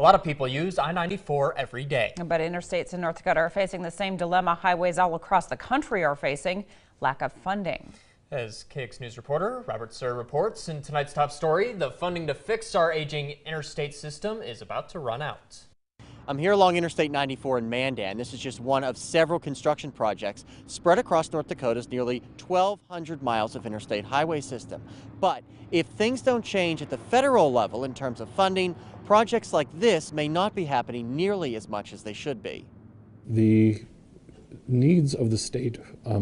A lot of people use I-94 every day. But interstates in North Dakota are facing the same dilemma highways all across the country are facing: lack of funding. As KX News reporter Robert Suhr reports in tonight's top story, the funding to fix our aging interstate system is about to run out. I'm here along Interstate 94 in Mandan. This is just one of several construction projects spread across North Dakota's nearly 1,200 miles of interstate highway system. But if things don't change at the federal level in terms of funding, projects like this may not be happening nearly as much as they should be. The needs of the state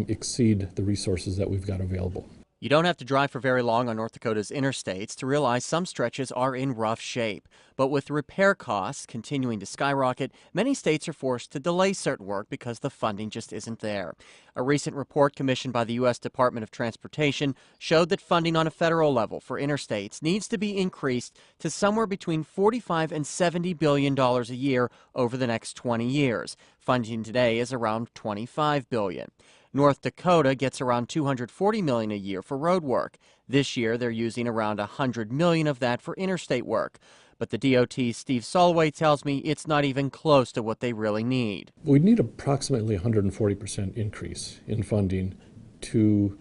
exceed the resources that we've got available. You don't have to drive for very long on North Dakota's interstates to realize some stretches are in rough shape. But with repair costs continuing to skyrocket, many states are forced to delay certain work because the funding just isn't there. A recent report commissioned by the U.S. Department of Transportation showed that funding on a federal level for interstates needs to be increased to somewhere between $45 and $70 billion a year over the next 20 years. Funding today is around $25 billion. North Dakota gets around $240 million a year for road work. This year, they're using around $100 million of that for interstate work. But the DOT's Steve Soloway tells me it's not even close to what they really need. We need approximately 140% increase in funding to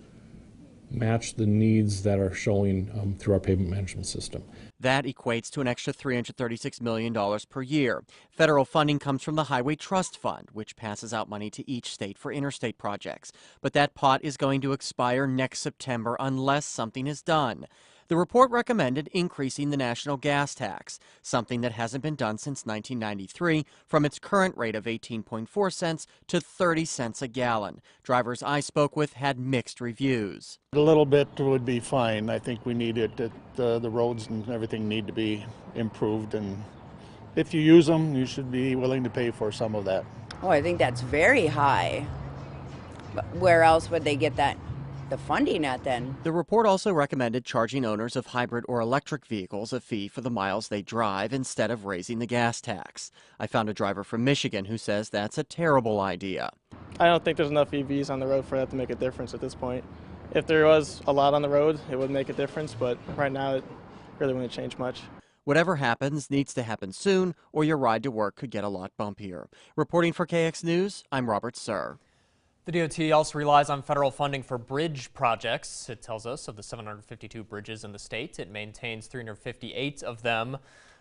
match the needs that are showing through our pavement management system. That equates to an extra $336 million per year. Federal funding comes from the Highway Trust Fund, which passes out money to each state for interstate projects. But that pot is going to expire next September unless something is done. The report recommended increasing the national gas tax, something that hasn't been done since 1993, from its current rate of 18.4 cents to 30 cents a gallon. Drivers I spoke with had mixed reviews. A little bit would be fine. I think we need it. The roads and everything need to be improved, and if you use them, you should be willing to pay for some of that. Oh, I think that's very high. But where else would they get the funding at then? The report also recommended charging owners of hybrid or electric vehicles a fee for the miles they drive instead of raising the gas tax. I found a driver from Michigan who says that's a terrible idea. I don't think there's enough EVs on the road for that to make a difference at this point. If there was a lot on the road, it would make a difference, but right now it really wouldn't change much. Whatever happens needs to happen soon, or your ride to work could get a lot bumpier. Reporting for KX News, I'm Robert Suhr. The DOT also relies on federal funding for bridge projects. It tells us of the 752 bridges in the state, it maintains 358 of them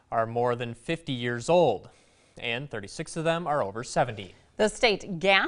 are more than 50 years old, and 36 of them are over 70. The state gas